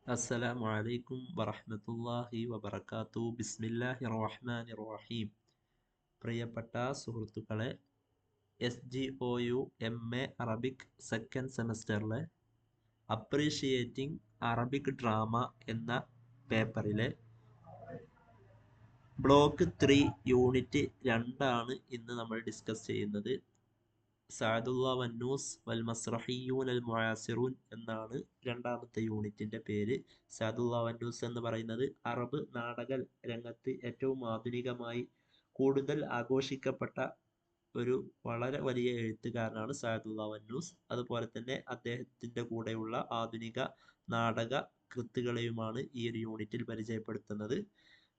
അസ്സലാമു അലൈക്കും വറഹ്മത്തുള്ളാഹി വബറകാതുഹു. ബിസ്മില്ലാഹിർ റഹ്മാനിർ റഹീം. പ്രിയപ്പെട്ട സുഹൃത്തുക്കളെ, SGOU MA അറബിക് സെക്കൻഡ് സെമസ്റ്ററിലെ അപ്രീഷിയേറ്റിംഗ് അറബിക് ഡ്രാമ എന്ന പേപ്പറിലെ ബ്ലോക്ക് 3 യൂണിറ്റ് 2 ആണ് ഇന്ന് നമ്മൾ ഡിസ്കസ് ചെയ്യുന്നത്. സഅദുള്ള വന്നൂസ് വൽ മസ്റഹിയൂൻ അൽ മുആസിറൂൻ എന്നാണ് രണ്ടാമത്തെ യൂണിറ്റിന്റെ പേര്. സഅദുള്ള വന്നൂസ് എന്ന് പറയുന്നത് അറബ് നാടക രംഗത്ത് ഏറ്റവും ആധുനികമായി കൂടുതൽ ആഘോഷിക്കപ്പെട്ട ഒരു വളരെ വലിയ എഴുത്തുകാരനാണ് സഅദുള്ള വന്നൂസ്. അതുപോലെ തന്നെ അദ്ദേഹത്തിന്റെ കൂടെയുള്ള ആധുനിക നാടക കൃത്തുകളെയുമാണ് ഈ ഒരു യൂണിറ്റിൽ പരിചയപ്പെടുത്തുന്നത്.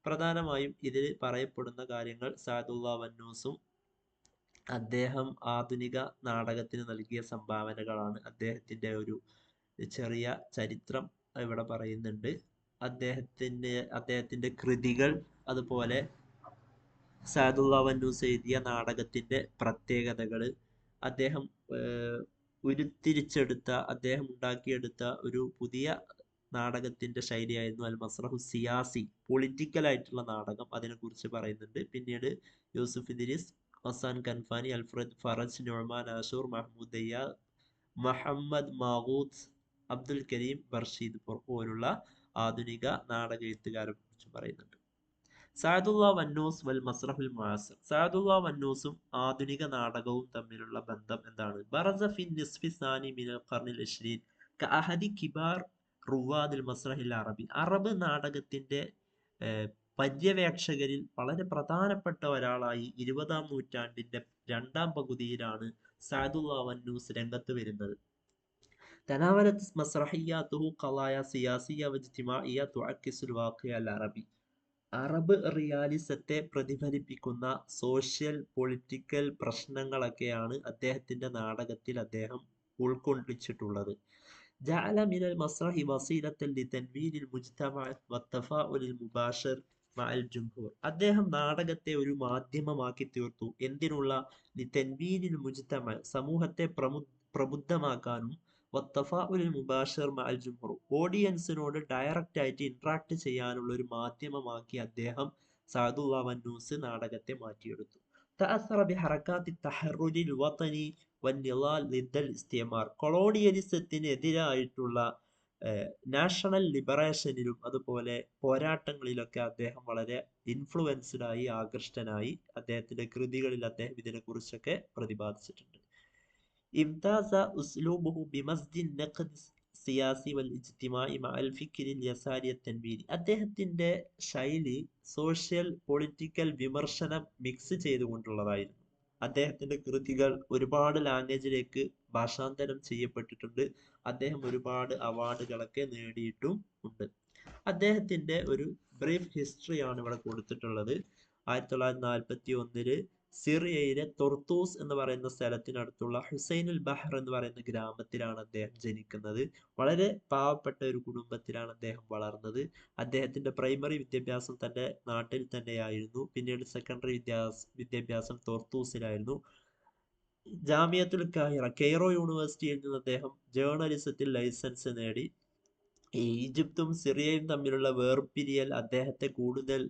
പ്രധാനമായും ഇതിൽ പറയപ്പെടുന്ന കാര്യങ്ങൾ സഅദുള്ള വന്നൂസും അദ്ദേഹം ആധുനിക നാടകത്തിന് നൽകിയ സംഭാവനകളാണ്. അദ്ദേഹത്തിന്റെ ഒരു ചെറിയ ചരിത്രം ഇവിടെ പറയുന്നുണ്ട്. അദ്ദേഹത്തിന്റെ കൃതികൾ, അതുപോലെ സഅദുള്ള വന്നൂസ് എഴുതിയ നാടകത്തിന്റെ പ്രത്യേകതകൾ, അദ്ദേഹം അദ്ദേഹം ഉണ്ടാക്കിയെടുത്ത ഒരു പുതിയ നാടകത്തിന്റെ ശൈലിയായിരുന്നു അൽ മസ്റഹു സിയാസി, പൊളിറ്റിക്കൽ ആയിട്ടുള്ള നാടകം. അതിനെക്കുറിച്ച് പറയുന്നുണ്ട്. പിന്നീട് യൂസുഫ് ഇദ്രീസ്, ഹസാൻ കൻഫാനി, അൽഫ്രദ് ഫറജ്, നുഅ്മാൻ ആഷൂർ, മഹ്മൂദ് ദയ്യാർ, മുഹമ്മദ് മാഗൂത്ത്, അബ്ദുൽ കരീം ബർഷീദ് പോലുള്ള ആധുനിക നാടക എഴുത്തുകാരെ കുറിച്ച് പറയുന്നുണ്ട്. സഅദുള്ള വന്നൂസ് വൽ മസ്റഹുൽ മുആസിർ. സഅദുള്ള വന്നൂസും ആധുനിക നാടകവും തമ്മിലുള്ള ബന്ധം എന്താണ്? ബറസ ഫി നിസ്ഫി സാനി മിനൽ ഖർനിൽ ഇശ്രീൻ കഅഹദി കിബാർ റുവാദിൽ മസ്റഹിൽ അറബി. അറബ് നാടകത്തിന്റെ പര്യവേക്ഷകരിൽ വളരെ പ്രധാനപ്പെട്ട ഒരാളായി 20-ാം നൂറ്റാണ്ടിന്റെ രണ്ടാം പകുതിയിലാണ് സഅദുള്ള വന്നൂസ് രംഗത്ത് വരുന്നത്. തനാവലത് മസ്റഹിയാത്തുഹു ഖളായ സിയാസിയ വജ്തിമാഇയ തുഅക്കിസുൽ വാഖിഅ അൽ അറബി. അറബ് റിയാലിസത്തെ പ്രതിഫലിപ്പിക്കുന്ന സോഷ്യൽ പൊളിറ്റിക്കൽ പ്രശ്നങ്ങളൊക്കെയാണ് അദ്ദേഹത്തിന്റെ നാടകത്തിൽ അദ്ദേഹം ഉൾക്കൊള്ളിച്ചിട്ടുള്ളത്. ജഅല മിനൽ മസ്റഹി വസീലത്തൻ ലിതൻവീരിൽ മുജ്തമഅ വത്തഫാഉലിൽ മുബാശിർ മഅൽ ജുംഹൂർ. അദ്ദേഹം നാടകത്തെ ഒരു മാധ്യമമാക്കി തീർത്തു. എന്തിനുള്ള? ലിതൻവീരിൽ മുജ്തമഅ, സമൂഹത്തെ പ്രബുദ്ധമാക്കാനും, വത്തഫാഉലിൽ മുബാശിർ മഅൽ ജുംഹൂർ, ഓഡിയൻസിനോട് ഡയറക്റ്റ് ആയിട്ട് ഇന്ററാക്ട് ചെയ്യാനുള്ള ഒരു മാധ്യമമാക്കി അദ്ദേഹം സഅദുള്ള വന്നൂസ് നാടകത്തെ മാറ്റിയെടുത്തു. തഅസ്സറ ബിഹറകാത്തി തഹർറുരിൽ വതനി വന്നിളാൽ ലിദ്ദൽ ഇസ്തിമാർ. കൊളോണിയലിസത്തിന് എതിരായിട്ടുള്ള നാഷണൽ ലിബറേഷനിലും അതുപോലെ പോരാട്ടങ്ങളിലൊക്കെ അദ്ദേഹം വളരെ ഇൻഫ്ലുവൻസ്ഡ് ആയി, ആകൃഷ്ടനായി. അദ്ദേഹത്തിന്റെ കൃതികളിൽ അദ്ദേഹം ഇതിനെക്കുറിച്ചൊക്കെ പ്രതിപാദിച്ചിട്ടുണ്ട്. ഇംതാസ ഉസ്ലൂബുഹു ബിമസ്ദിൻ നഖദ് സിയാസി വൽ ഇജ്തിമാഇ മഅൽ ഫിക്രിൽ യസാരി തൻവീരി. അദ്ദേഹത്തിന്റെ ശൈലി സോഷ്യൽ പൊളിറ്റിക്കൽ വിമർശനം മിക്സ് ചെയ്തുകൊണ്ടുള്ളതായിരുന്നു. അദ്ദേഹത്തിന്റെ കൃതികൾ ഒരുപാട് ലാംഗ്വേജിലേക്ക് ഭാഷാന്തരം ചെയ്യപ്പെട്ടിട്ടുണ്ട്. അദ്ദേഹം ഒരുപാട് അവാർഡുകളൊക്കെ നേടിയിട്ടും ഉണ്ട്. അദ്ദേഹത്തിന്റെ ഒരു ബ്രീഫ് ഹിസ്റ്ററിയാണ് ഇവിടെ കൊടുത്തിട്ടുള്ളത്. 1941 സിറിയയിലെ തൊർത്തൂസ് എന്ന് പറയുന്ന സ്ഥലത്തിനടുത്തുള്ള ഹുസൈനുൽ ബഹർ എന്ന് പറയുന്ന ഗ്രാമത്തിലാണ് അദ്ദേഹം ജനിക്കുന്നത്. വളരെ പാവപ്പെട്ട ഒരു കുടുംബത്തിലാണ് അദ്ദേഹം വളർന്നത്. അദ്ദേഹത്തിന്റെ പ്രൈമറി വിദ്യാഭ്യാസം തന്റെ നാട്ടിൽ തന്നെയായിരുന്നു. പിന്നീട് സെക്കൻഡറി വിദ്യാഭ്യാസം തൊർത്തൂസിലായിരുന്നു. ജാമിയത്തുൽ കാഹിറ, കെയ്റോ യൂണിവേഴ്സിറ്റിയിൽ നിന്ന് അദ്ദേഹം ജേർണലിസത്തിൽ ലൈസൻസ് നേടി. ഈജിപ്തും സിറിയയും തമ്മിലുള്ള വേർപിരിയൽ അദ്ദേഹത്തെ കൂടുതൽ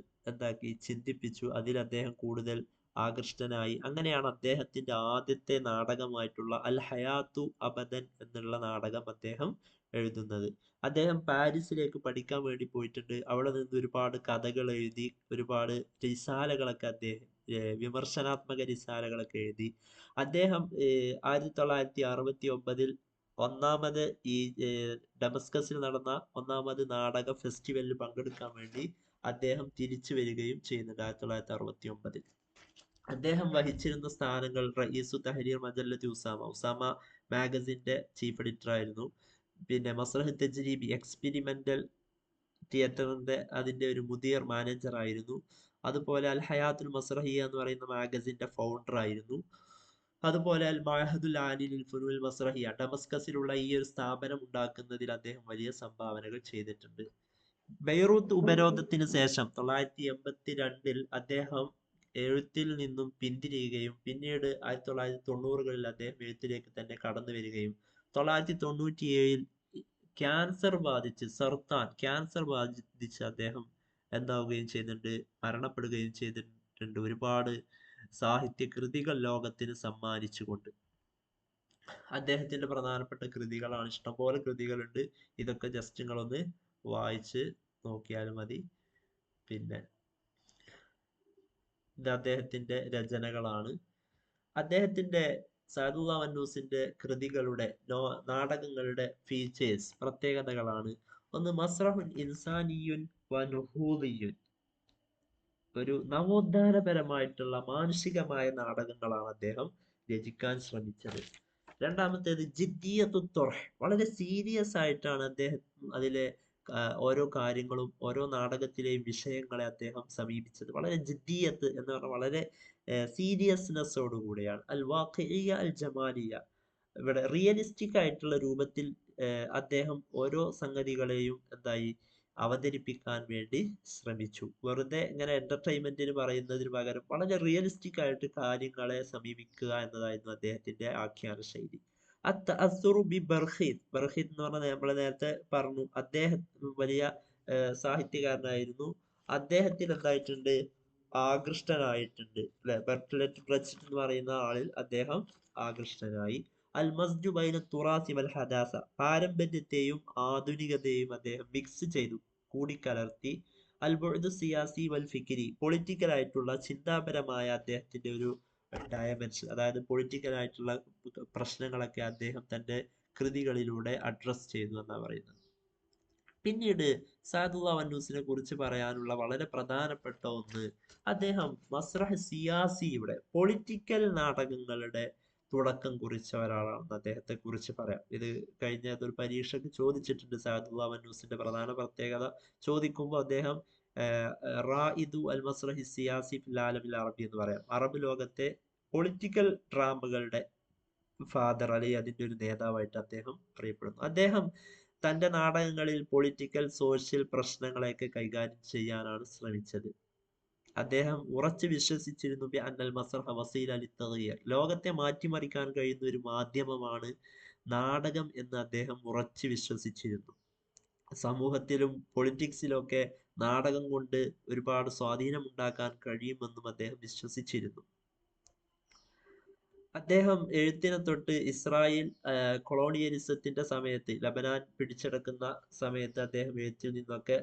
ചിന്തിപ്പിച്ചു. അതിൽ അദ്ദേഹം കൂടുതൽ ആകൃഷ്ടനായി. അങ്ങനെയാണ് അദ്ദേഹത്തിന്റെ ആദ്യത്തെ നാടകമായിട്ടുള്ള അൽ ഹയാത്തു അബദൻ എന്നുള്ള നാടകം അദ്ദേഹം എഴുതുന്നത്. അദ്ദേഹം പാരീസിലേക്ക് പഠിക്കാൻ വേണ്ടി പോയിട്ടുണ്ട്. അവിടെ നിന്ന് ഒരുപാട് കഥകൾ എഴുതി, ഒരുപാട് റിസാലകളൊക്കെ അദ്ദേഹം വിമർശനാത്മക റിസാലകളൊക്കെ എഴുതി. അദ്ദേഹം 1969 ഒന്നാമത് ഈ ഡമസ്കസിൽ നടന്ന ഒന്നാമത് നാടക ഫെസ്റ്റിവലിൽ പങ്കെടുക്കാൻ വേണ്ടി അദ്ദേഹം തിരിച്ചു വരികയും ചെയ്യുന്നുണ്ട് 1969. അദ്ദേഹം വഹിച്ചിരുന്ന സ്ഥാനങ്ങൾ റയീസു തഹരീർ മജല്ലത്ത് ഉസാമ മാഗസിന്റെ ചീഫ് എഡിറ്റർ ആയിരുന്നു. പിന്നെ മസ്റഹ് തജ്രീബി, എക്സ്പെരിമെന്റൽ തിയേറ്ററിന്റെ അതിന്റെ ഒരു മുതിർ മാനേജർ ആയിരുന്നു. അതുപോലെ അൽ ഹയാത്തുൽ മസ്റഹിയ എന്ന് പറയുന്ന മാഗസിന്റെ ഫൗണ്ടർ ആയിരുന്നു. അതുപോലെ അൽ മഅഹദുൽ ആലി ലിൽ ഫുനൂൽ മസ്റഹിയ, ഡമസ്കസിലുള്ള ഈ ഒരു സ്ഥാപനം ഉണ്ടാക്കുന്നതിൽ അദ്ദേഹം വലിയ സംഭാവനകൾ ചെയ്തിട്ടുണ്ട്. ബെയ്റൂത്ത് ഉപരോധത്തിന് ശേഷം 1982 അദ്ദേഹം എഴുത്തിൽ നിന്നും പിന്തിരിയുകയും പിന്നീട് 1990-കളിൽ അദ്ദേഹം എഴുത്തിലേക്ക് തന്നെ കടന്നു വരികയും 1997 ക്യാൻസർ ബാധിച്ച് ക്യാൻസർ ബാധിച്ച് അദ്ദേഹം എന്താവുകയും ചെയ്യുന്നുണ്ട്, മരണപ്പെടുകയും ചെയ്തിട്ടുണ്ട്. ഒരുപാട് സാഹിത്യ കൃതികൾ ലോകത്തിന് സമ്മാനിച്ചുകൊണ്ട്. അദ്ദേഹത്തിന്റെ പ്രധാനപ്പെട്ട കൃതികളാണ്, ഇഷ്ടംപോലെ കൃതികളുണ്ട്. ഇതൊക്കെ ജസ്റ്റ് നിങ്ങളൊന്ന് വായിച്ച് നോക്കിയാൽ മതി. പിന്നെ ഇത് അദ്ദേഹത്തിന്റെ രചനകളാണ്. അദ്ദേഹത്തിന്റെ സഅദുല്ലാ വന്നൂസിന്റെ കൃതികളുടെ നാടകങ്ങളുടെ ഫീച്ചേഴ്സ്, പ്രത്യേകതകളാണ്: ഒന്ന്, മസ്റഹുൻ ഇൻസാനിയുൻ വ നുഹൂദിയുൻ, ഒരു നവോത്ഥാനപരമായിട്ടുള്ള മാനുഷികമായ നാടകങ്ങളാണ് അദ്ദേഹം രചിക്കാൻ ശ്രമിച്ചത്. രണ്ടാമത്തേത് ജിദ്ദിയത്തു ത്വർഹ്, വളരെ സീരിയസ് ആയിട്ടാണ് അദ്ദേഹം അതിലെ ഓരോ കാര്യങ്ങളും ഓരോ നാടകത്തിലെയും വിഷയങ്ങളെ അദ്ദേഹം സമീപിച്ചത്. വളരെ ജിദ്ദിയത്ത് എന്ന് പറഞ്ഞാൽ വളരെ സീരിയസ്നെസ്സോടു കൂടിയാണ്. അൽ വാഖിഇയ്യ അൽ ജമാലിയ, ഇവിടെ റിയലിസ്റ്റിക് ആയിട്ടുള്ള രൂപത്തിൽ അദ്ദേഹം ഓരോ സംഗതികളെയും അവതരിപ്പിക്കാൻ വേണ്ടി ശ്രമിച്ചു. വെറുതെ ഇങ്ങനെ എന്റർടൈൻമെന്റിന് പറയുന്നതിന് പകരം വളരെ റിയലിസ്റ്റിക് ആയിട്ട് കാര്യങ്ങളെ സമീപിക്കുക എന്നതായിരുന്നു അദ്ദേഹത്തിന്റെ ആഖ്യാന ശൈലി. ബർഖീദ് എന്ന് പറഞ്ഞാൽ നമ്മൾ നേരത്തെ പറഞ്ഞു, അദ്ദേഹം വലിയ സാഹിത്യകാരനായിരുന്നു. അദ്ദേഹത്തിന് എന്തായിട്ടുണ്ട്, ആകൃഷ്ടനായിട്ടുണ്ട് അല്ലെ, ബെർട്ട്ലെറ്റ് ബ്രെച്റ്റ് എന്ന് പറയുന്ന ആളിൽ അദ്ദേഹം ആകൃഷ്ടനായി. അൽ മസ്ജു ബൈന തുറാസി വൽ ഹദാസ, പാരമ്പര്യത്തെയും ആധുനികതയെയും അദ്ദേഹം മിക്സ് ചെയ്തു, കൂടിക്കലർത്തി. അൽ ബുഅ്ദു സിയാസി വൽ ഫിക്രി, പൊളിറ്റിക്കൽ ആയിട്ടുള്ള ചിന്താപരമായ അദ്ദേഹത്തിന്റെ ഒരു ഡയമെൻഷൻ, അതായത് പൊളിറ്റിക്കൽ ആയിട്ടുള്ള പ്രശ്നങ്ങളൊക്കെ അദ്ദേഹം തന്റെ കൃതികളിലൂടെ അഡ്രസ് ചെയ്തു എന്നാണ് പറയുന്നത്. പിന്നീട് സഅദുല്ലാ വന്നൂസിനെ കുറിച്ച് പറയാനുള്ള വളരെ പ്രധാനപ്പെട്ട ഒന്ന്, അദ്ദേഹം മസ്റഹ് സിയാസിയുടെ, പൊളിറ്റിക്കൽ നാടകങ്ങളുടെ തുടക്കം കുറിച്ച ഒരാളാണെന്ന് അദ്ദേഹത്തെ കുറിച്ച് പറയാം. ഇത് കഴിഞ്ഞ ഒരു പരീക്ഷയ്ക്ക് ചോദിച്ചിട്ടുണ്ട്. സഅദുല്ലാ വന്നൂസിന്റെ പ്രധാന പ്രത്യേകത ചോദിക്കുമ്പോൾ അദ്ദേഹം റായിദു അൽ മസ്റഹി സിയാസി ഫിൽ ആലമിൽ അറബി എന്ന് പറയാം. അറബ് ലോകത്തെ പൊളിറ്റിക്കൽ ഡ്രാമകളുടെ ഫാദർ, അല്ലെങ്കിൽ അതിന്റെ ഒരു നേതാവായിട്ട് അദ്ദേഹം അറിയപ്പെടുന്നു. അദ്ദേഹം തന്റെ നാടകങ്ങളിൽ പൊളിറ്റിക്കൽ സോഷ്യൽ പ്രശ്നങ്ങളെയൊക്കെ കൈകാര്യം ചെയ്യാനാണ് ശ്രമിച്ചത്. അദ്ദേഹം ഉറച്ചു വിശ്വസിച്ചിരുന്നു അന്നൽ മസ്റഹ വസീല ലിത്തഗ്യീർ, ലോകത്തെ മാറ്റിമറിക്കാൻ കഴിയുന്ന ഒരു മാധ്യമമാണ് നാടകം എന്ന് അദ്ദേഹം ഉറച്ചു വിശ്വസിച്ചിരുന്നു. സമൂഹത്തിലും പൊളിറ്റിക്സിലും ഒക്കെ നാടകം കൊണ്ട് ഒരുപാട് സ്വാധീനം ഉണ്ടാക്കാൻ കഴിയുമെന്നും അദ്ദേഹം വിശ്വസിച്ചിരുന്നു. അദ്ദേഹം എഴുത്തിനെ തൊട്ട് ഇസ്രായേൽ കൊളോണിയലിസത്തിന്റെ സമയത്ത്, ലബനാൻ പിടിച്ചെടുക്കുന്ന സമയത്ത് അദ്ദേഹം എഴുത്തിൽ നിന്നൊക്കെ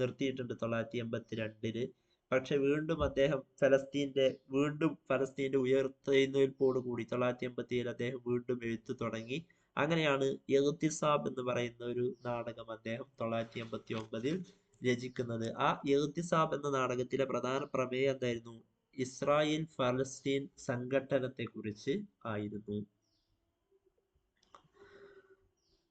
നിർത്തിയിട്ടുണ്ട് 982. പക്ഷെ വീണ്ടും അദ്ദേഹം ഫലസ്തീന്റെ ഉയർത്തെഴുന്നേൽപ്പോട് കൂടി 987 അദ്ദേഹം വീണ്ടും എഴുത്ത് തുടങ്ങി. അങ്ങനെയാണ് ഇഗ്തിസാബ് എന്ന് പറയുന്ന ഒരു നാടകം അദ്ദേഹം 989 രചിക്കുന്നത്. ആ ഇഗ്തിസാബ് എന്ന നാടകത്തിലെ പ്രധാന പ്രമേയം എന്തായിരുന്നു? ഇസ്രായേൽ ഫലസ്തീൻ സംഘട്ടനത്തെ കുറിച്ച് ആയിരുന്നു.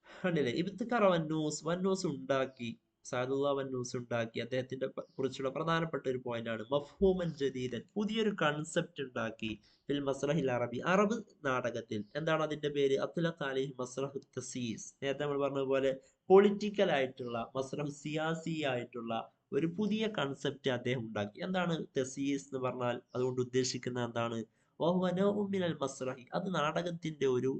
കണ്ടില്ലേ, ഇബ്തികാർ വന്നൂസ് ഉണ്ടാക്കി, സഅദുല്ലാ വന്നൂസ് ഉണ്ടാക്കി. അദ്ദേഹത്തിന്റെ കുറിച്ചുള്ള പ്രധാനപ്പെട്ട ഒരു പോയിന്റ് ആണ് മഫ്ഹൂമൻ ജദീദൻ, പുതിയൊരു കൺസെപ്റ്റ് ഉണ്ടാക്കി. ഫിൽ മസ്റഹിൽ അറബി, അറബ് നാടകത്തിൽ. എന്താണ് അതിന്റെ പേര്? അത്ലഖ അലൈഹി മസ്റഹു തസീസ്. നേരത്തെ നമ്മൾ പറഞ്ഞതുപോലെ പൊളിറ്റിക്കൽ ആയിട്ടുള്ള, മസ്റഹു സിയാസി ആയിട്ടുള്ള ഒരു പുതിയ കൺസെപ്റ്റ് അദ്ദേഹം ഉണ്ടാക്കി. എന്താണ് തസീസ് എന്ന് പറഞ്ഞാൽ? അതുകൊണ്ട് ഉദ്ദേശിക്കുന്നത് എന്താണ്? മിനൽ മസ്റഹി, അത് നാടകത്തിന്റെ ഒരു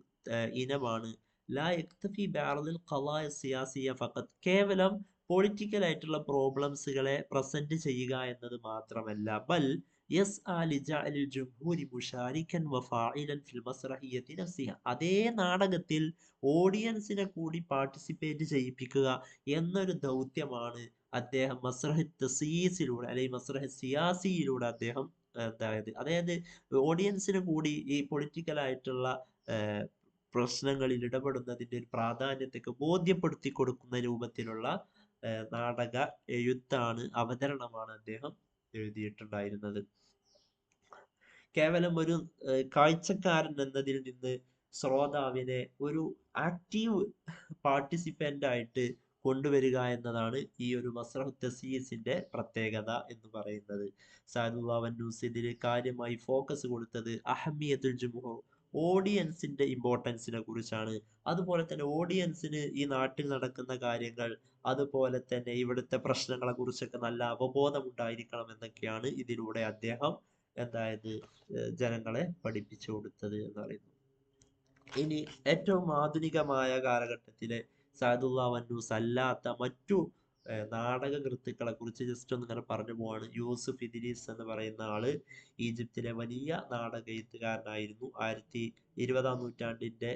ഇനമാണ്. ലാ യക്തഫി ബിഅർദിൽ ഖളായ സിയാസിയ ഫഖത്ത്, കേവലം പൊളിറ്റിക്കൽ ആയിട്ടുള്ള പ്രോബ്ലംസുകളെ പ്രസന്റ് ചെയ്യുക എന്നത് മാത്രമല്ല, ബൽ യസ്ആ ലിജഅലിൽ ജംഹൂരി മുശാരിക്കൻ വഫാഇലൻ ഫിൽ മസ്റഹിയ്യതി നഫ്സിഹ, അതേ നാടകത്തിൽ ഓഡിയൻസിനെ കൂടി പാർട്ടിസിപ്പേറ്റ് ചെയ്യിപ്പിക്കുക എന്നൊരു ദൗത്യമാണ് അദ്ദേഹം മസ്റഹ് തസീസിലൂടെ, അല്ലെങ്കിൽ മസ്റഹ് സിയാസിയിലൂടെ അദ്ദേഹം അതായത് ഓഡിയൻസിന് കൂടി ഈ പൊളിറ്റിക്കൽ ആയിട്ടുള്ള പ്രശ്നങ്ങളിൽ ഇടപെടുന്നതിന്റെ ഒരു പ്രാധാന്യത്തെയൊക്കെ ബോധ്യപ്പെടുത്തി കൊടുക്കുന്ന രൂപത്തിലുള്ള നാടക എഴുത്താണ്, അവതരണമാണ് അദ്ദേഹം എഴുതിയിട്ടുണ്ടായിരുന്നത്. കേവലം ഒരു കാഴ്ചക്കാരൻ എന്നതിൽ നിന്ന് ശ്രോതാവിനെ ഒരു ആക്റ്റീവ് പാർട്ടിസിപ്പന്റ് ആയിട്ട് കൊണ്ടുവരിക എന്നതാണ് ഈ ഒരു മസ്റഹു തസീസിന്റെ പ്രത്യേകത എന്ന് പറയുന്നത്. സഅദുല്ലാ വന്നൂസ് ഇതിൽ കാര്യമായി ഫോക്കസ് കൊടുത്തത് അഹമ്മിയത്തുൽ ജുംഹൂർ, ഓഡിയൻസിന്റെ ഇമ്പോർട്ടൻസിനെ കുറിച്ചാണ്. അതുപോലെ തന്നെ ഓഡിയൻസിന് ഈ നാട്ടിൽ നടക്കുന്ന കാര്യങ്ങൾ, അതുപോലെ തന്നെ ഇവിടുത്തെ പ്രശ്നങ്ങളെ കുറിച്ചൊക്കെ നല്ല അവബോധം ഉണ്ടായിരിക്കണം എന്നൊക്കെയാണ് ഇതിലൂടെ അദ്ദേഹം ജനങ്ങളെ പഠിപ്പിച്ചു കൊടുത്തത് എന്ന് പറയുന്നു. ഇനി ഏറ്റവും ആധുനികമായ കാലഘട്ടത്തിലെ സഅദുല്ലാ വന്നൂസ് അല്ലാത്ത മറ്റു നാടകകൃത്തുക്കളെ കുറിച്ച് ജസ്റ്റ് ഒന്ന് ഇങ്ങനെ പറഞ്ഞു പോവാണ്. യൂസുഫ് ഇദ്രീസ് എന്ന് പറയുന്ന ആള് ഈജിപ്തിലെ വലിയ നാടക എഴുത്തുകാരനായിരുന്നു. 20ാം നൂറ്റാണ്ടിന്റെ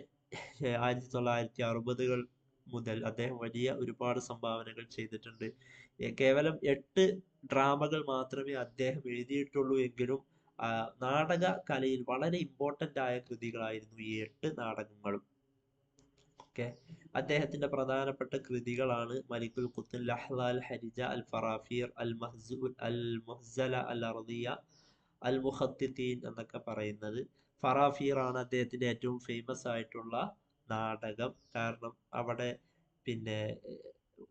1960കൾ മുതൽ അദ്ദേഹം വലിയ ഒരുപാട് സംഭാവനകൾ ചെയ്തിട്ടുണ്ട്. കേവലം 8 ഡ്രാമകൾ മാത്രമേ അദ്ദേഹം എഴുതിയിട്ടുള്ളൂ എങ്കിലും നാടക കലയിൽ വളരെ ഇമ്പോർട്ടന്റ് ആയ കൃതികളായിരുന്നു ഈ 8 നാടകങ്ങളും. ഓക്കെ, അദ്ദേഹത്തിന്റെ പ്രധാനപ്പെട്ട കൃതികളാണ് മലിക്കുൽ ഖുത്തുൽ ലഹ്ള അൽ ഹരിജ അൽ ഫറാഫീർ അൽ മുഹ്സല അൽ അർദിയ അൽ മുഖത്തിത്തീൻ എന്നൊക്കെ പറയുന്നത്. ഫറാഫീർ ആണ് അദ്ദേഹത്തിന്റെ ഏറ്റവും ഫേമസ് ആയിട്ടുള്ള നാടകം. കാരണം അവിടെ പിന്നെ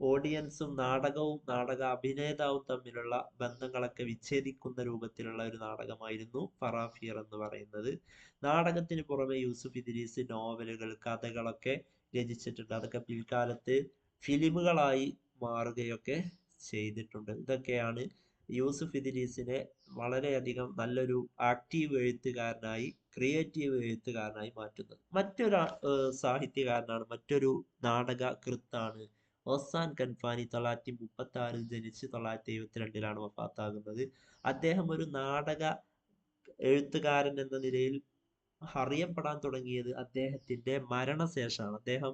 ഓഡിയൻസും നാടകവും നാടക അഭിനേതാവും തമ്മിലുള്ള ബന്ധങ്ങളൊക്കെ വിച്ഛേദിക്കുന്ന രൂപത്തിലുള്ള ഒരു നാടകമായിരുന്നു ഫറാഫീർ എന്ന് പറയുന്നത്. നാടകത്തിന് പുറമെ യൂസുഫ് ഇദ്രീസ് നോവലുകൾ, കഥകളൊക്കെ രചിച്ചിട്ടുണ്ട്. അതൊക്കെ പിൽക്കാലത്ത് ഫിലിമുകളായി മാറുകയൊക്കെ ചെയ്തിട്ടുണ്ട്. ഇതൊക്കെയാണ് യൂസുഫ് ഇദ്രീസിനെ വളരെയധികം നല്ലൊരു ആക്റ്റീവ് എഴുത്തുകാരനായി, ക്രിയേറ്റീവ് എഴുത്തുകാരനായി മാറ്റുന്നത്. മറ്റൊരു സാഹിത്യകാരനാണ്, മറ്റൊരു നാടക കൃത്താണ് ഒസാൻ കൻഫാനി. 1936 ജനിച്ച് 1972 വഫാത്താകുന്നത്. അദ്ദേഹം ഒരു നാടക എഴുത്തുകാരൻ എന്ന നിലയിൽ അറിയപ്പെടാൻ തുടങ്ങിയത് അദ്ദേഹത്തിന്റെ മരണശേഷമാണ്. അദ്ദേഹം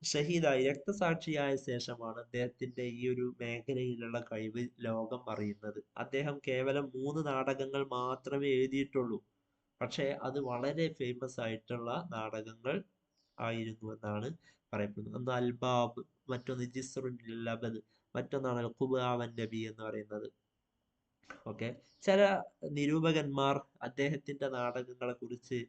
ഷഹീദായി, രക്തസാക്ഷിയായ ശേഷമാണ് അദ്ദേഹത്തിന്റെ ഈ ഒരു മേഖലയിലുള്ള കഴിവ് ലോകം അറിയുന്നത്. അദ്ദേഹം കേവലം 3 നാടകങ്ങൾ മാത്രമേ എഴുതിയിട്ടുള്ളൂ. പക്ഷെ അത് വളരെ ഫേമസ് ആയിട്ടുള്ള നാടകങ്ങൾ ആയിരുന്നു എന്നാണ് പറയപ്പെടുന്നത്. ഒന്ന് അൽബാബ്, മറ്റൊന്ന് ജിസ്റുൻ ലബദ്, മറ്റൊന്നാണ് അൽ ഖുബാവൻ നബി എന്ന് പറയുന്നത്. ഓക്കെ, ചില നിരൂപകന്മാർ അദ്ദേഹത്തിന്റെ നാടകങ്ങളെ കുറിച്ച്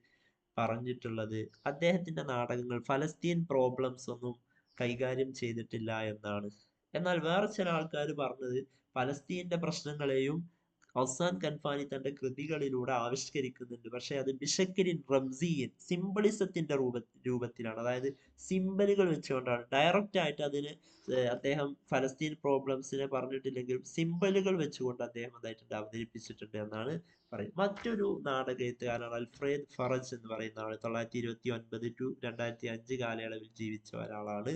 പറഞ്ഞിട്ടുള്ളത് അദ്ദേഹത്തിന്റെ നാടകങ്ങൾ ഫലസ്തീൻ പ്രോബ്ലംസ് ഒന്നും കൈകാര്യം ചെയ്തിട്ടില്ല എന്നാണ്. എന്നാൽ വേറെ ചില ആൾക്കാർ പറഞ്ഞത് ഫലസ്തീന്റെ പ്രശ്നങ്ങളെയും ഒസാൻ കൻഫാനി തന്റെ കൃതികളിലൂടെ ആവിഷ്കരിക്കുന്നുണ്ട്. പക്ഷെ അത് ബിഷക്കിരിൻ റംസിയൻ, സിംബിളിസത്തിന്റെ രൂപത്തിലാണ്. അതായത് സിംബലുകൾ വെച്ചുകൊണ്ടാണ്. ഡയറക്റ്റ് ആയിട്ട് അതിന് അദ്ദേഹം ഫലസ്തീൻ പ്രോബ്ലംസിനെ പറഞ്ഞിട്ടില്ലെങ്കിലും സിംബലുകൾ വെച്ചുകൊണ്ട് അദ്ദേഹം അതായിട്ട് അവതരിപ്പിച്ചിട്ടുണ്ട് എന്നാണ് പറയുന്നത്. മറ്റൊരു നാടക എഴുത്തുകാരനാണ് അൽഫ്രേദ് ഫറജ് എന്ന് പറയുന്ന ആൾ. 1929 to 2005 കാലയളവിൽ ജീവിച്ച ഒരാളാണ്.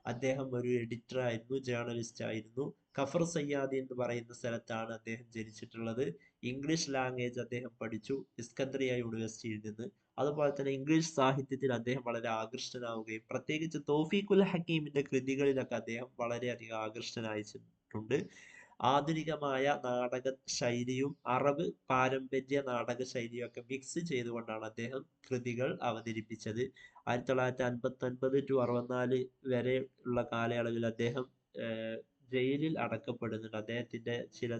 അദ്ദേഹം ഒരു എഡിറ്റർ ആയിരുന്നു, ജേർണലിസ്റ്റ് ആയിരുന്നു. കഫർ സയ്യാദി എന്ന് പറയുന്ന സ്ഥലത്താണ് അദ്ദേഹം ജനിച്ചിട്ടുള്ളത്. ഇംഗ്ലീഷ് ലാംഗ്വേജ് അദ്ദേഹം പഠിച്ചു ഇസ്കന്ദ്രിയ യൂണിവേഴ്സിറ്റിയിൽ നിന്ന്. അതുപോലെ തന്നെ ഇംഗ്ലീഷ് സാഹിത്യത്തിൽ അദ്ദേഹം വളരെ ആകൃഷ്ടനാവുകയും പ്രത്യേകിച്ച് തൗഫീഖുൽ ഹക്കീമിന്റെ കൃതികളിലൊക്കെ അദ്ദേഹം വളരെയധികം ആകൃഷ്ടനായിട്ടുണ്ട്. ആധുനികമായ നാടക ശൈലിയും അറബ് പാരമ്പര്യ നാടക ശൈലിയും ഒക്കെ മിക്സ് ചെയ്തുകൊണ്ടാണ് അദ്ദേഹം കൃതികൾ അവതരിപ്പിച്ചത്. 1959 to 64 വരെ ഉള്ള കാലയളവിൽ അദ്ദേഹം ജയിലിൽ അടക്കപ്പെടുന്നുണ്ട്. അദ്ദേഹത്തിന്റെ ചില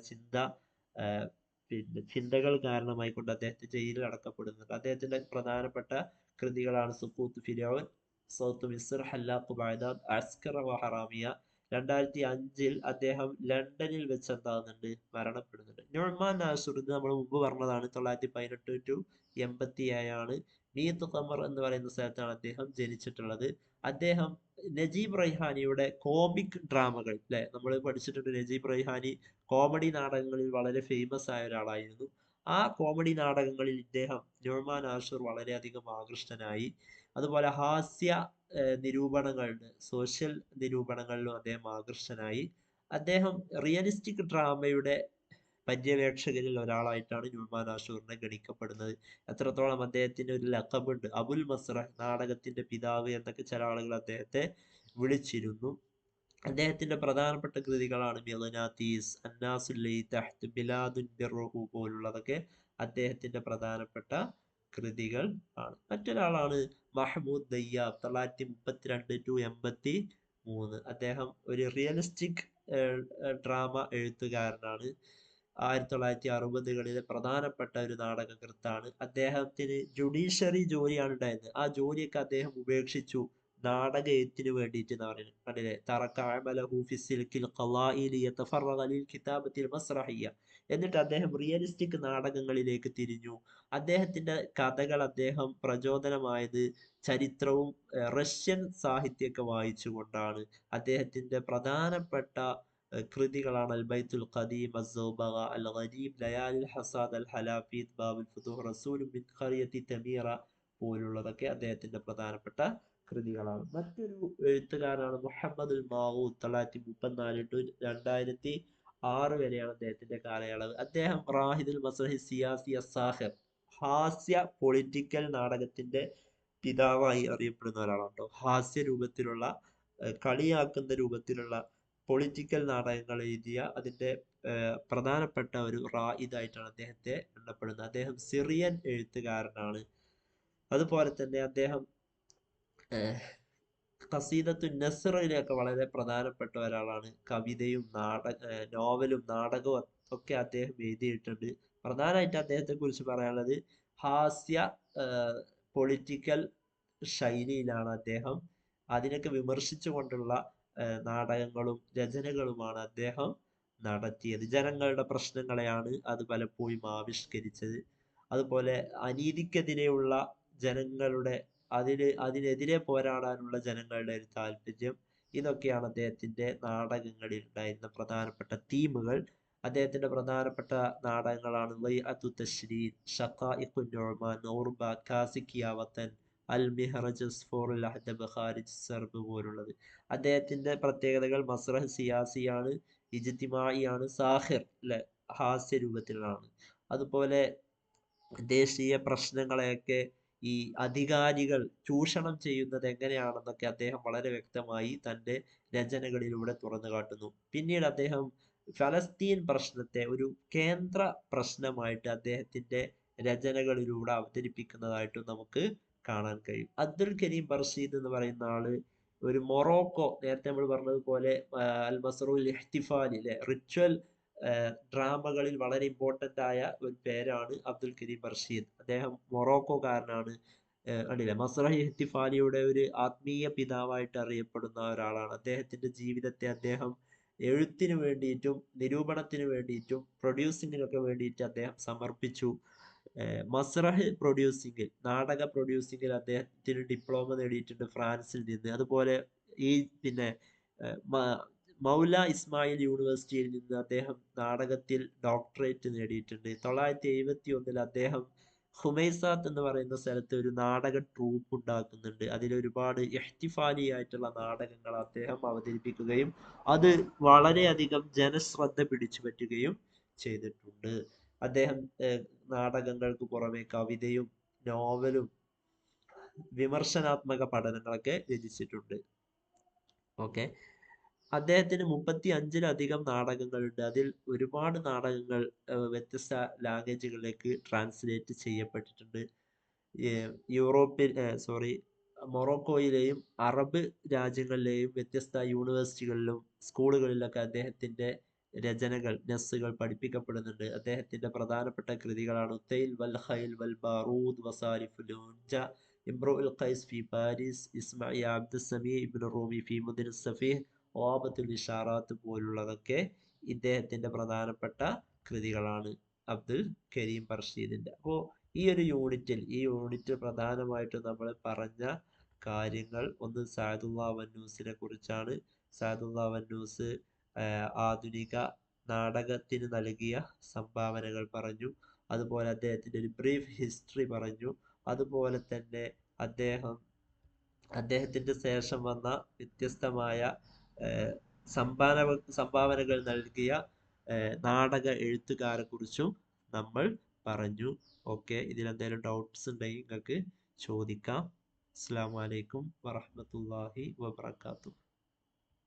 ചിന്തകൾ കാരണമായിക്കൊണ്ട് അദ്ദേഹത്തെ ജയിലിൽ അടക്കപ്പെടുന്നുണ്ട്. അദ്ദേഹത്തിന്റെ പ്രധാനപ്പെട്ട കൃതികളാണ് സുഖൂത്ത് ഫിരൗൻ, സൗത്ത് മിസ്ർ, ഹല്ലാഖ് ബഗ്ദാദ്, അസ്കർ വ ഹറാമിയ. 2005 അദ്ദേഹം ലണ്ടനിൽ വെച്ച് എന്താകുന്നുണ്ട്, മരണപ്പെടുന്നുണ്ട്. നുഅ്മാൻ നാസുർ, ഇത് നമ്മൾ മുമ്പ് പറഞ്ഞതാണ്, 1918 to 87 മീത്ത് ഖമർ എന്ന് പറയുന്ന സ്ഥലത്താണ് അദ്ദേഹം ജനിച്ചിട്ടുള്ളത്. അദ്ദേഹം നജീബ് റൈഹാനിയുടെ കോമിക് ഡ്രാമകൾ അല്ലെ, നമ്മൾ പഠിച്ചിട്ടുണ്ട്. നജീബ് റൈഹാനി കോമഡി നാടകങ്ങളിൽ വളരെ ഫേമസ് ആയ ഒരാളായിരുന്നു. ആ കോമഡി നാടകങ്ങളിൽ ഇദ്ദേഹം നുഅ്മാൻ നാസുർ വളരെയധികം ആകൃഷ്ടനായി. അതുപോലെ ഹാസ്യ നിരൂപണങ്ങളുടെ, സോഷ്യൽ നിരൂപണങ്ങളിലും അദ്ദേഹം ആകൃഷ്ടനായി. അദ്ദേഹം റിയലിസ്റ്റിക് ഡ്രാമയുടെ പര്യവേക്ഷകരിൽ ഒരാളായിട്ടാണ് നുഅ്മാൻ നാസുറിനെ ഗണിക്കപ്പെടുന്നത്. എത്രത്തോളം അദ്ദേഹത്തിന് ഒരു ലഖബുണ്ട്, അബുൽ മസ്റഹ്, നാടകത്തിന്റെ പിതാവ് എന്നൊക്കെ ചില ആളുകൾ അദ്ദേഹത്തെ വിളിച്ചിരുന്നു. അദ്ദേഹത്തിന്റെ പ്രധാനപ്പെട്ട കൃതികളാണ് മിഗ്നാത്തീസ്, അന്നാസുൽ ലൈതഹ്ത്, ബിലാദുൻ ബിർറുഹു പോലുള്ളതൊക്കെ അദ്ദേഹത്തിന്റെ പ്രധാനപ്പെട്ട കൃതികൾ ആണ്. മറ്റൊരാളാണ് മഹ്മൂദ് ദയ്യാബ്. 1932 to 83. അദ്ദേഹം ഒരു റിയലിസ്റ്റിക് ഡ്രാമ എഴുത്തുകാരനാണ്. 1960കളിലെ പ്രധാനപ്പെട്ട ഒരു നാടകകൃത്താണ്. അദ്ദേഹത്തിന് ജുഡീഷ്യറി ജോലിയാണ് ഉണ്ടായിരുന്നത്. ആ ജോലിയൊക്കെ അദ്ദേഹം ഉപേക്ഷിച്ചു നാടക എഴുത്തിന് വേണ്ടിയിട്ട് എന്ന് പറയുന്നത് കണ്ടില്ലേ. തറക അമലഹു ഫി സിൽക്കിൽ ഖളാഇ ലിയതഫറഗ ലിൽ കിതാബത്തിൽ മസ്റഹിയ്യ. എന്നിട്ട് അദ്ദേഹം റിയലിസ്റ്റിക് നാടകങ്ങളിലേക്ക് തിരിഞ്ഞു. അദ്ദേഹത്തിന്റെ കഥകൾ അദ്ദേഹം പ്രചോദനമായത് ചരിത്രവും റഷ്യൻ സാഹിത്യമൊക്കെ വായിച്ചുകൊണ്ടാണ്. അദ്ദേഹത്തിന്റെ പ്രധാനപ്പെട്ട കൃതികളാണ് അൽ ബൈത്തുൽ ഖദീം, അസ്സൗബഗ, അൽ ഗരീബ്, ലയാലിൽ ഹസാദ്, അൽ ഹലാഫീത്ത്, ബാബുൽ ഫുതൂഹ്, റസൂലുൻ മിൻ ഖറിയത്തി തമീറ പോലുള്ളതൊക്കെ അദ്ദേഹത്തിന്റെ പ്രധാനപ്പെട്ട കൃതികളാണ്. മറ്റൊരു എഴുത്തുകാരനാണ് മുഹമ്മദ് മാവൂദ്. 1934 ടു 2006 വരെയാണ് അദ്ദേഹത്തിന്റെ കാലയളവ്. അദ്ദേഹം റാഹിദുൽ മസ്രഹി സിയാസി അസാഹിർ, ഹാസ്യ പൊളിറ്റിക്കൽ നാടകത്തിന്റെ പിതാവായി അറിയപ്പെടുന്ന ഒരാളാണ് കേട്ടോ. ഹാസ്യ രൂപത്തിലുള്ള കളിയാക്കുന്ന രൂപത്തിലുള്ള പൊളിറ്റിക്കൽ നാടകങ്ങൾ എഴുതിയ അതിന്റെ പ്രധാനപ്പെട്ട ഒരു റായിദായിട്ടാണ് അദ്ദേഹത്തെ എണ്ണപ്പെടുന്നത്. അദ്ദേഹം സിറിയൻ എഴുത്തുകാരനാണ്. അതുപോലെ തന്നെ അദ്ദേഹം ഖസീദത്തു നസ്റിലൊക്കെ വളരെ പ്രധാനപ്പെട്ട ഒരാളാണ്. കവിതയും നോവലും നാടകവും ഒക്കെ അദ്ദേഹം എഴുതിയിട്ടുണ്ട്. പ്രധാനമായിട്ട് അദ്ദേഹത്തെ കുറിച്ച് പറയാനുള്ളത് ഹാസ്യ പൊളിറ്റിക്കൽ ശൈലിയിലാണ് അദ്ദേഹം. അതിനൊക്കെ വിമർശിച്ചുകൊണ്ടുള്ള നാടകങ്ങളും രചനകളുമാണ് അദ്ദേഹം നടത്തിയത്. ജനങ്ങളുടെ പ്രശ്നങ്ങളെയാണ് അത് പലപ്പോഴും ആവിഷ്കരിച്ചത്. അതുപോലെ അനീതിക്കെതിരെയുള്ള ജനങ്ങളുടെ അതിനെതിരെ പോരാടാനുള്ള ജനങ്ങളുടെ ഒരു താല്പര്യം, ഇതൊക്കെയാണ് അദ്ദേഹത്തിന്റെ നാടകങ്ങളിൽ ഉണ്ടായിരുന്ന പ്രധാനപ്പെട്ട തീമുകൾ. അദ്ദേഹത്തിന്റെ പ്രധാനപ്പെട്ട നാടകങ്ങളാണ് വൈഅത്തു തശ്രീൻ, ഷഖായിഖുൻ നുഅ്മാൻ, നൗർബ, കാസിക്കിയ വതൻ, അൽ മിഹ്റജ്, സ്ഫോറുൽ അഹ്ദബ്, ഖാരിജ് സർബ് പോലുള്ളത്. അദ്ദേഹത്തിന്റെ പ്രത്യേകതകൾ മസ്റഹ് സിയാസിയാണ്, ഇജ്തിമാഇയാണ്, സാഹിർ അല്ലെ ഹാസ്യ രൂപത്തിലാണ്. അതുപോലെ ദേശീയ പ്രശ്നങ്ങളെയൊക്കെ ഈ അധികാരികൾ ചൂഷണം ചെയ്യുന്നത് എങ്ങനെയാണെന്നൊക്കെ അദ്ദേഹം വളരെ വ്യക്തമായി തൻ്റെ രചനകളിലൂടെ തുറന്നു കാട്ടുന്നു. പിന്നീട് അദ്ദേഹം ഫലസ്തീൻ പ്രശ്നത്തെ ഒരു കേന്ദ്ര പ്രശ്നമായിട്ട് അദ്ദേഹത്തിന്റെ രചനകളിലൂടെ അവതരിപ്പിക്കുന്നതായിട്ടും നമുക്ക് കാണാൻ കഴിയും. അബ്ദുൽ കരീം ബർഷീദ് എന്ന് പറയുന്ന ആള് ഒരു മൊറോക്കോ, നേരത്തെ നമ്മൾ പറഞ്ഞതുപോലെ അൽ മസ്റുൽ ഇഹ്തിഫാലിലെ റിച്വൽ ഡ്രാമകളിൽ വളരെ ഇമ്പോർട്ടൻ്റ് ആയ ഒരു പേരാണ് അബ്ദുൽ കരീം ബർഷീദ്. അദ്ദേഹം മൊറോക്കോക്കാരനാണ്. കണ്ടില്ലേ, മസ്റഹ് ഇഹ്തിഫാലിയുടെ ഒരു ആത്മീയ പിതാവായിട്ട് അറിയപ്പെടുന്ന ഒരാളാണ്. അദ്ദേഹത്തിന്റെ ജീവിതത്തെ അദ്ദേഹം എഴുത്തിന് വേണ്ടിയിട്ടും നിരൂപണത്തിന് വേണ്ടിയിട്ടും പ്രൊഡ്യൂസിങ്ങിനൊക്കെ വേണ്ടിയിട്ട് അദ്ദേഹം സമർപ്പിച്ചു. മസ്റഹ് പ്രൊഡ്യൂസിങ്ങിൽ, നാടക പ്രൊഡ്യൂസിങ്ങിൽ അദ്ദേഹത്തിന് ഡിപ്ലോമ നേടിയിട്ടുണ്ട് ഫ്രാൻസിൽ നിന്ന്. അതുപോലെ ഈ പിന്നെ മൗല ഇസ്മായിൽ യൂണിവേഴ്സിറ്റിയിൽ നിന്ന് അദ്ദേഹം നാടകത്തിൽ ഡോക്ടറേറ്റ് നേടിയിട്ടുണ്ട്. 1971 അദ്ദേഹം ഹുമൈസാത്ത് എന്ന് പറയുന്ന സ്ഥലത്ത് ഒരു നാടക ട്രൂപ്പ് ഉണ്ടാക്കുന്നുണ്ട്. അതിലൊരുപാട് ഇഹ്തിഫാലി ആയിട്ടുള്ള നാടകങ്ങൾ അദ്ദേഹം അവതരിപ്പിക്കുകയും അത് വളരെയധികം ജനശ്രദ്ധ പിടിച്ചു പറ്റുകയും ചെയ്തിട്ടുണ്ട്. അദ്ദേഹം നാടകങ്ങൾക്ക് പുറമെ കവിതയും നോവലും വിമർശനാത്മക പഠനങ്ങളൊക്കെ രചിച്ചിട്ടുണ്ട്. ഓക്കെ, അദ്ദേഹത്തിന് 35-ലധികം നാടകങ്ങളുണ്ട്. അതിൽ ഒരുപാട് നാടകങ്ങൾ വ്യത്യസ്ത ലാംഗ്വേജുകളിലേക്ക് ട്രാൻസ്ലേറ്റ് ചെയ്യപ്പെട്ടിട്ടുണ്ട്. മൊറോക്കോയിലെയും അറബ് രാജ്യങ്ങളിലെയും വ്യത്യസ്ത യൂണിവേഴ്സിറ്റികളിലും സ്കൂളുകളിലൊക്കെ അദ്ദേഹത്തിന്റെ രചനകൾ, നസ്സുകൾ പഠിപ്പിക്കപ്പെടുന്നുണ്ട്. അദ്ദേഹത്തിന്റെ പ്രധാനപ്പെട്ട കൃതികളാണ് ഉത്തൈൽ വൽ ഖൈൽ വൽ ബാറൂദ്, വസാരിഫുൽ ഉൻജ, ഇംറുഉൽ ഖൈസ് ഫി പാരീസ്, ഇസ്മാഇ അബ്ദുസ്സമീ ഇബ്നു റൂമി ഫി മുദ്ൻ സഫീഹ്, ഓബത്തുൽ ഇഷാറാത്ത് പോലുള്ളതൊക്കെ ഇദ്ദേഹത്തിന്റെ പ്രധാനപ്പെട്ട കൃതികളാണ് അബ്ദുൽ കരീം ബർഷീദിന്റെ. അപ്പോൾ ഈ യൂണിറ്റിൽ പ്രധാനമായിട്ടും നമ്മൾ പറഞ്ഞ കാര്യങ്ങൾ, ഒന്ന് സഅദുല്ലാ വന്നൂസിനെ കുറിച്ചാണ്. സഅദുല്ലാ വന്നൂസ് ആധുനിക നാടകത്തിന് നൽകിയ സംഭാവനകൾ പറഞ്ഞു. അതുപോലെ അദ്ദേഹത്തിന്റെ ഒരു ബ്രീഫ് ഹിസ്റ്ററി പറഞ്ഞു. അതുപോലെ തന്നെ അദ്ദേഹത്തിന്റെ ശേഷം വന്ന വ്യത്യസ്തമായ സംഭാവനകൾ നൽകിയ നാടക എഴുത്തുകാരെ കുറിച്ചും നമ്മൾ പറഞ്ഞു. ഓക്കെ, ഇതിലെന്തെങ്കിലും ഡൗട്ട്സ് ഉണ്ടെങ്കിൽ നിങ്ങൾക്ക് ചോദിക്കാം. അസ്സലാമു അലൈക്കും വറഹ്മത്തുള്ളാഹി വബറകാതുഹു.